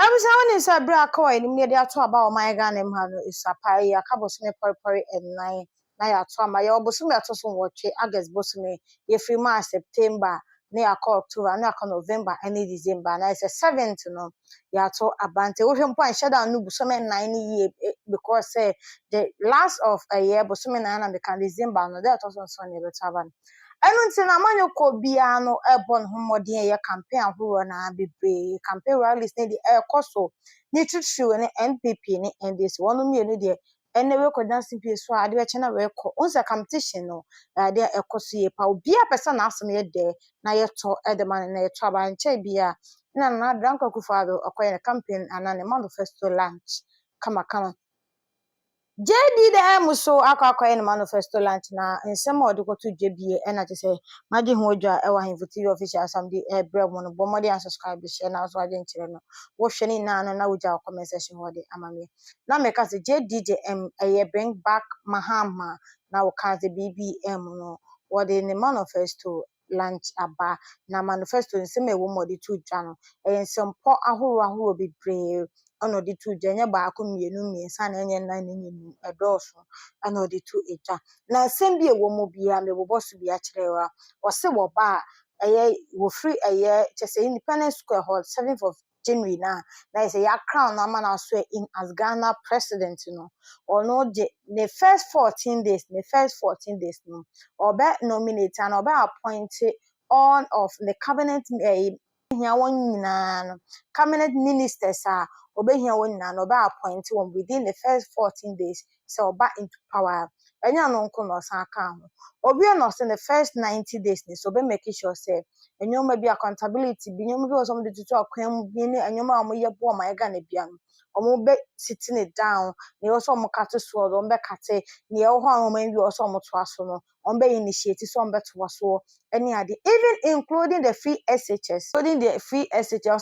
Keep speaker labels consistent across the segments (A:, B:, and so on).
A: I was on is a black coin, immediately about my gun and man is a pie, a couple snip purple and nine. Now, my obosum at some watch, August bosom, if we March, September, near October, near November, any December, and I say 7th, no, ya to abante. Ocean point, shut down no bosom 9 years because the last of a year, bosom and I can December, no, that was on Sunday, the tavern. Enu nti na amanyo kɔ bia no ebon homoden ye campaign ahoro na bebre campaign rallies ne de ekoso ni twitwiwe ne NPP ne NDC wono mienu de ene we ko dance pie so ade we chena we ko unsa competition no ade ekoso ye pa obia pesa na asem ye de na ye to edeman na ye to abanche bia na dranko kufado okoye campaign anane manifesto launch kama JD the muso akwakoye no manifesto launch na nsem odiko to JBA na te say magi ho odwa e wa TV official assembly e brem no bomode and subscribe share na so ade nkire no wo hwe ni na wogya comment section ho de amame na me ka say JDJM bring back Mahama na wo ka say BBM no wo de ne manifesto launch aba na manifesto nsem e wo mode to dwa no nsem po ahoro bebre ono di tu jenye ba ko mienu miensa na enye nan na nyenu edoso ana odi tu eja na asem bi ewo mo bia me boboso bia kirewa o se wo ba wo free chese Independence Square Hall 7th of January na say ya crown na man aso in as Ghana president no or no the first 14 days no or be nominate and or be appointed all of the cabinet hia won nyina no cabinet ministers obehia won nyina no ba appoint one within the first 14 days so back into power enya no nko no san ka ho obi no say the first 90 days ni so be make sure say enyoma bi accountability bi nyoma bi o so mo de tutu akwam bi ni enyoma mo ye bo ma ga na bia no omo be sitting it down ni o so mo kate so o be kate ni e ho an mo bi o so mo to aso no on be initiate so on be to aso any ade even including the free SHS so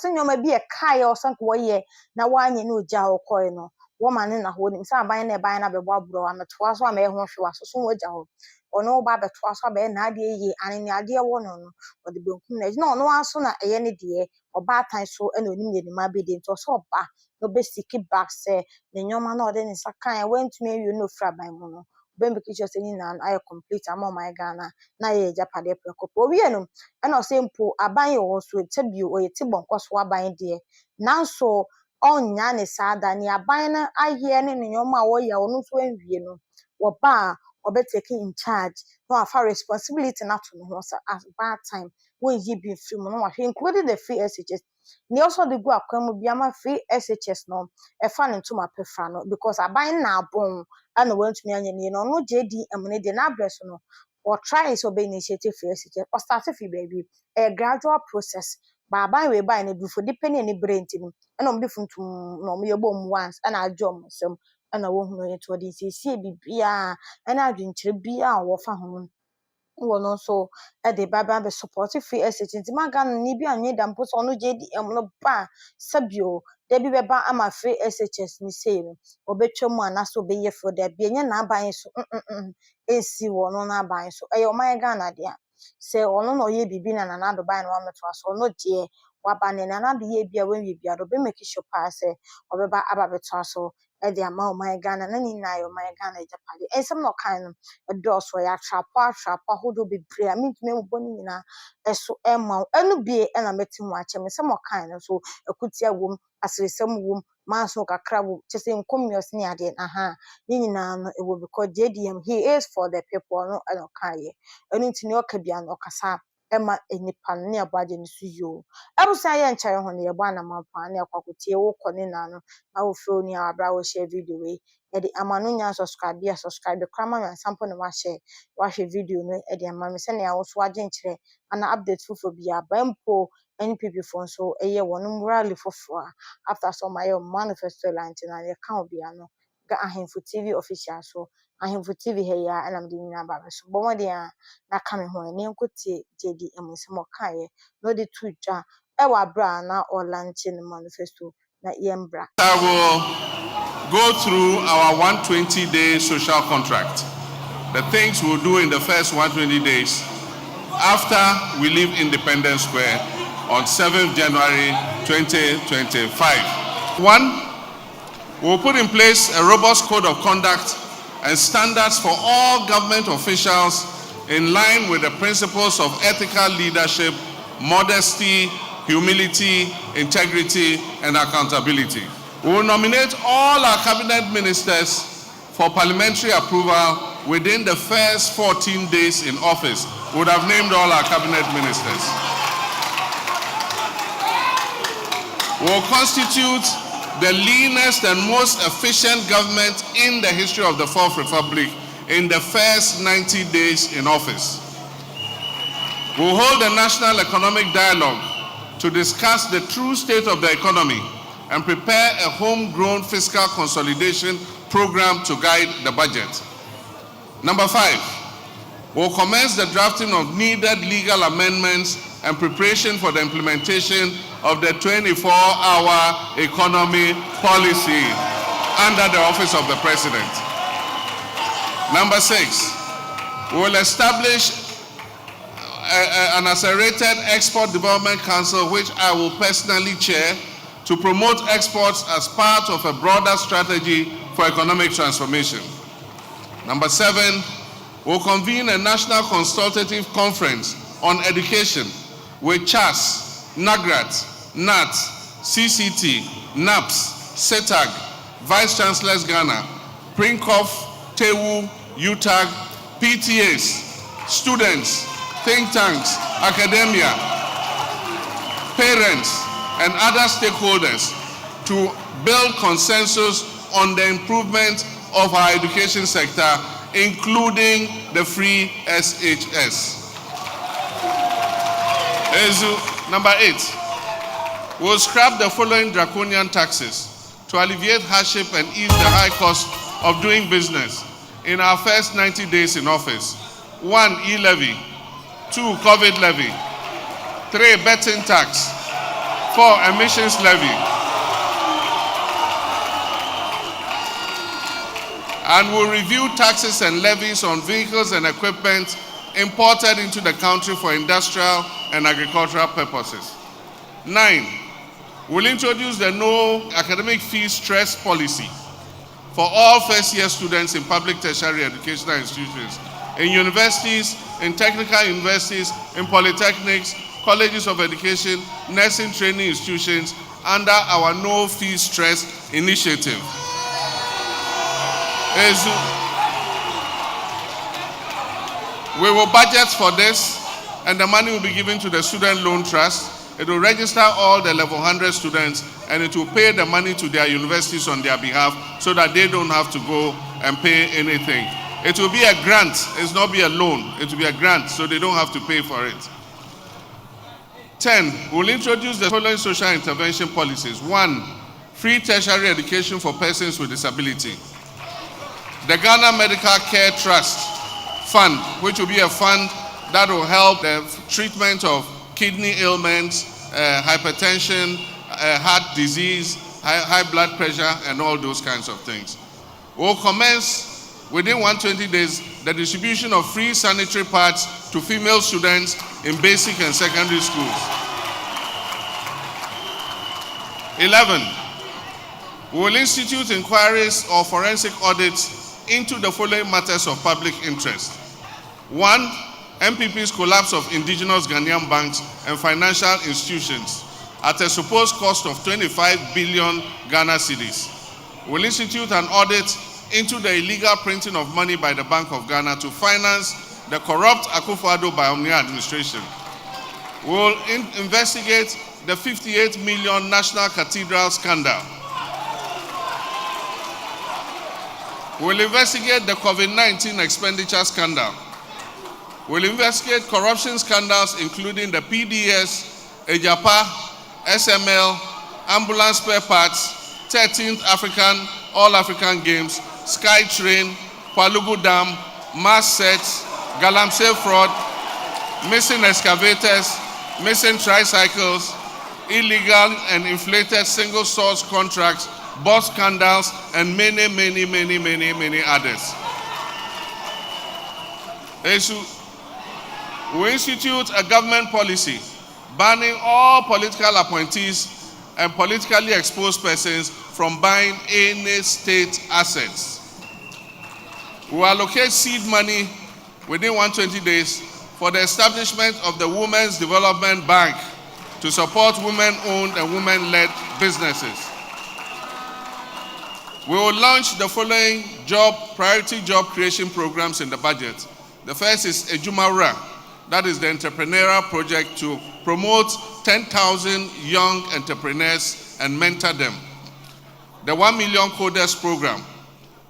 A: nyoma bi e kai o so nko ye na wanye no gya okoi no woman na ho nim sa ban na ban na be boabro am to aso am e ho hwe aso so wogya ho ono ba be to aso be na ade ye ani ade wo no no o de benkum na no aso na eye ne de oba tan so na onim ye ni ma be de to so oba no be siki back say ne nyoma na o de ni sakan wentumi awie no fra ban mu no be make sure say ni na I complete am my Ghana na ye japade prekopo wie no e na o say mpo aban ye wo so tabio o ye ti bonko so aban de nanso onya ne sada ni aban na aye ne nyoma wo ye ono so anwie no wo ba obe taking in charge no afa responsibility na to no so at bad time when ye be free mo no wa including the free SHS ni also the go akwamu bia ma free SHS no e fa ne ntoma pefra no because aban na abon ana wantumi anya ni no no JDM ne de na address no or try so be initiative free SHS or start free baby a gradual process ba aban we buy na do for depending any brain tin na om different no me bom once ana adwom sem ana wo hunu ye to de sie bibia ana adwenkyere bia wo fa ho no so e de baba be support free SHS nti maga no ni bi anwe da mpo so no JDM no ba sabio de bi be ba ama free SHS ni sei no obetwam ana so be ye for da bi enye na aban so esi wo no na aban so e yo man ga na de se ono no ye bibi na na do ban no ameto aso no de waba ne na do ye bia wan wi bia do be make sure pa se obeba aba beto aso e de ama o man Ghana na ni na yo man Ghana japade ensem no kan no do so ya trapa hodo be pre amintime mo boni nyina eso ema enu bie na meti ho ache me se mo kan no so akutia wom asresem wom manso kakra wo chese nkomios ni ade ni nyina no ewo because JDM he is for the people no eno kan ye enu ntini okabia no okasa ema enipa no ne abaje ni suyo ebusa ye nkyere ho ne ye bana mampa ne akwakotie wo kone na no na wo fro ni abra wo share video we e de amanu nya subscribe krama na sample no wa share video no e de amami se ne ya wo so age nkyere ana update fofo bia bampo NPP fon so eye wonu rally fofo after some my manifesto launch na ye kan bia no ga ahemfo TV official so ahemfo TV he ya anam de nyina ba so bomode na ka me ho ne nkotie JDM se mo kae no de tuja e wa bra na o launch the manifesto na yembra.
B: I will go through our 120-day social contract, the things we'll do in the first 120 days after we leave Independence Square on 7th January 2025. One, we'll put in place a robust code of conduct and standards for all government officials in line with the principles of ethical leadership, modesty, humility, integrity, and accountability. We will nominate all our cabinet ministers for parliamentary approval within the first 14 days in office. We would have named all our cabinet ministers. We will constitute the leanest and most efficient government in the history of the Fourth Republic in the first 90 days in office. We will hold a national economic dialogue to discuss the true state of the economy and prepare a homegrown fiscal consolidation program to guide the budget. Number 5, we'll commence the drafting of needed legal amendments and preparation for the implementation of the 24-hour economy policy under the office of the President. Number 6, we will establish an accelerated Export Development Council, which I will personally chair, to promote exports as part of a broader strategy for economic transformation. Number 7, we'll convene a national consultative conference on education with CHAS, NAGRAT, NAT, CCT, NAPS, CETAG, Vice Chancellors Ghana, PRINCOF, TEWU, UTAG, PTAs, students, think tanks, academia, parents, and other stakeholders to build consensus on the improvement of our education sector, including the free SHS. Number 8, we'll scrap the following draconian taxes to alleviate hardship and ease the high cost of doing business in our first 90 days in office. 1, e-levy. 2, COVID levy. 3, betting tax. 4, emissions levy. And we'll review taxes and levies on vehicles and equipment imported into the country for industrial and agricultural purposes. 9, we'll introduce the no academic fee stress policy for all first-year students in public tertiary educational institutions, in universities, in technical universities, in polytechnics, colleges of education, nursing training institutions, under our no fee stress initiative. We will budget for this, and the money will be given to the Student Loan Trust. It will register all the level 100 students, and it will pay the money to their universities on their behalf so that they don't have to go and pay anything. It will be a grant. It's not be a loan. It will be a grant, so they don't have to pay for it. 10, we'll introduce the following social intervention policies. 1, free tertiary education for persons with disability. The Ghana Medical Care Trust Fund, which will be a fund that will help the treatment of kidney ailments, hypertension, heart disease, high blood pressure, and all those kinds of things. We'll commence within 120 days the distribution of free sanitary pads to female students in basic and secondary schools. 11, we will institute inquiries or forensic audits into the following matters of public interest. 1, MPP's collapse of indigenous Ghanaian banks and financial institutions at a supposed cost of 25 billion Ghana cedis. We'll institute an audit into the illegal printing of money by the Bank of Ghana to finance the corrupt Akufo-Addo Bawumia administration. We'll investigate the 58 million National Cathedral scandal. We'll investigate the COVID-19 expenditure scandal. We'll investigate corruption scandals including the PDS, Ejapa, SML, ambulance spare parts, 13th African, All-African Games, SkyTrain, Kwalugu Dam, mass sets, Galamsey fraud, missing excavators, missing tricycles, illegal and inflated single source contracts, bus scandals, and many others. We institute a government policy banning all political appointees and politically exposed persons from buying any state assets. We will allocate seed money within 120 days for the establishment of the Women's Development Bank to support women-owned and women-led businesses. We will launch the following priority job creation programs in the budget. The first is Ejumawura, that is the entrepreneurial project to promote 10,000 young entrepreneurs and mentor them. The 1 million coders program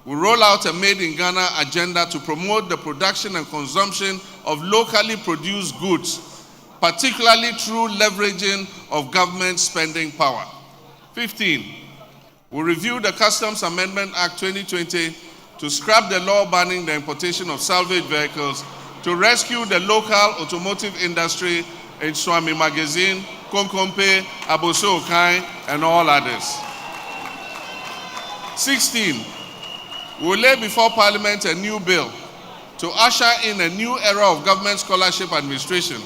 B: will roll out a Made in Ghana agenda to promote the production and consumption of locally produced goods, particularly through leveraging of government spending power. 15. We review the Customs Amendment Act 2020 to scrap the law banning the importation of salvage vehicles to rescue the local automotive industry in Swami Magazine, Konkompe, Aboso Okai, and all others. 16. We will lay before Parliament a new bill to usher in a new era of government scholarship administration,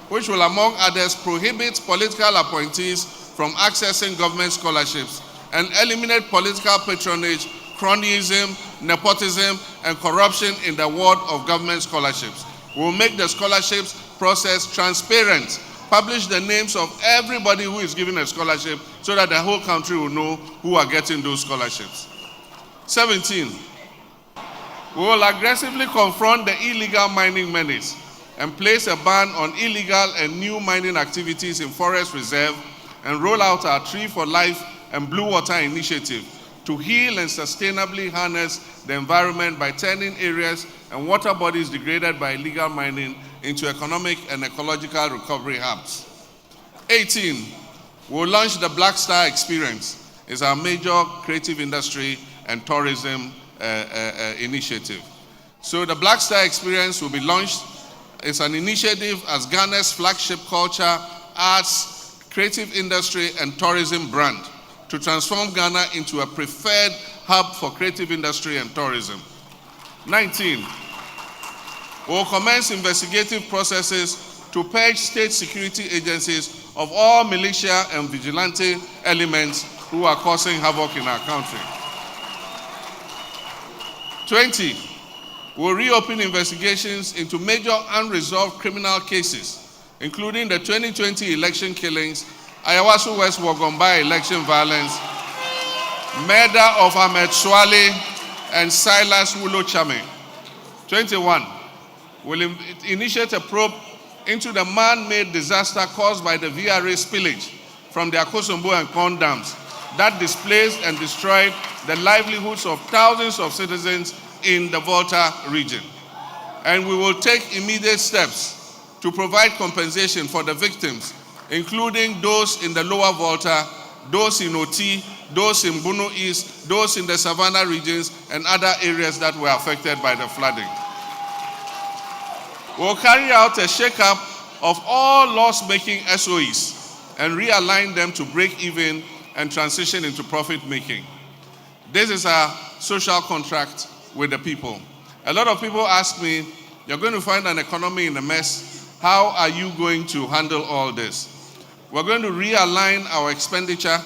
B: which will, among others, prohibit political appointees from accessing government scholarships and eliminate political patronage, cronyism, nepotism, and corruption in the world of government scholarships. We will make the scholarships process transparent, publish the names of everybody who is given a scholarship so that the whole country will know who are getting those scholarships. 17. We will aggressively confront the illegal mining menace and place a ban on illegal and new mining activities in forest reserve and roll out our Tree for Life and Blue Water initiative to heal and sustainably harness the environment by turning areas and water bodies degraded by illegal mining into economic and ecological recovery hubs. 18. We will launch the Black Star Experience. It's our major creative industry and tourism initiative. So the Black Star Experience will be launched. It's an initiative as Ghana's flagship culture, arts, creative industry, and tourism brand to transform Ghana into a preferred hub for creative industry and tourism. 19. We will commence investigative processes to purge state security agencies of all militia and vigilante elements who are causing havoc in our country. 20. We will reopen investigations into major unresolved criminal cases, including the 2020 election killings, Ayawaso West Wogomba election violence, murder of Ahmed Swale and Silas Wulo Chame. 21. We will initiate a probe into the man-made disaster caused by the VRA spillage from the Akosombo and Kon dams that displaced and destroyed the livelihoods of thousands of citizens in the Volta region. And we will take immediate steps to provide compensation for the victims, including those in the lower Volta, those in Oti, those in Bunu East, those in the Savannah regions, and other areas that were affected by the flooding. We'll carry out a shake-up of all loss-making SOEs and realign them to break even and transition into profit-making. This is our social contract with the people. A lot of people ask me, you're going to find an economy in a mess. How are you going to handle all this? We're going to realign our expenditure.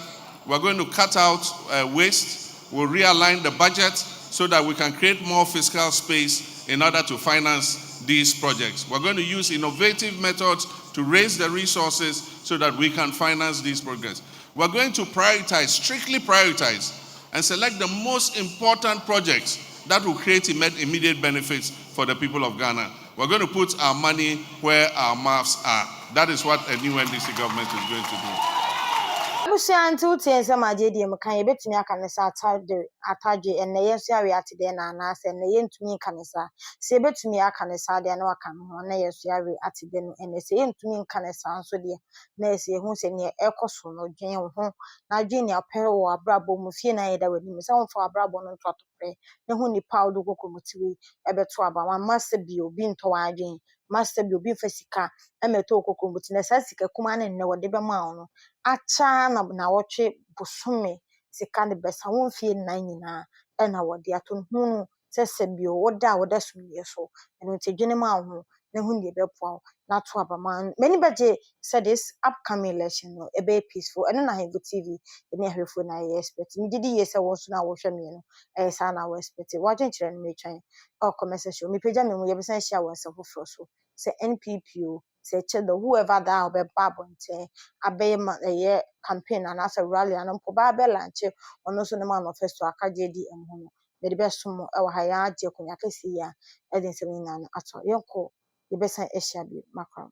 B: We're going to cut out waste. We'll realign the budget so that we can create more fiscal space in order to finance these projects. We're going to use innovative methods to raise the resources so that we can finance these projects. We're going to prioritize, strictly prioritize, and select the most important projects that will create immediate benefits for the people of Ghana. We're going to put our money where our mouths are. That is what a new NDC government is going to do.
A: Abusia until TNS Majedi Mukan betumi aka ne sa atadwe enne yeso awe ate de na na ase enne yentumi ka ne sa se betumi aka ne sa de na waka no ho na yeso awe ate de no enne se yentumi ka ne sa nso de na ese hu se ne ekoso no dwen ho na dwen ne apere wo abrabo mu fie na yeda wani mi se won fa abrabo no nto atopre ne hu ni paudu kokomotiwi ebeto aba ma mase bi obi nto wa adwen mase bi obi fasika emeto kokomuti na sa sika kuma ne nne wode be ma ono acha na woche busume sika ne besa won fie nan nyina e na wode ato hunu se sebio woda sumye so eno tedwene ma ho na hu ne beboa na to abaman many budget said this upcoming election no e be peaceful eno na Hevo TV ne ahwefo na ye expect me didi yes wo so na wo hwe me no e sa na wo expect wa dwenkyere no me twan o comment section me pagya me mu ye be san share won sefoforo so say NPP o say chedo whoever that be babonte abey ma ye campaign and as a rally and mpo ba be launch ono so ne manifesto akaje di em ho no me de be somo e wa ha ya agye konya kesi ya e de nsem nyina no ato yenko ye be san ehia bi makram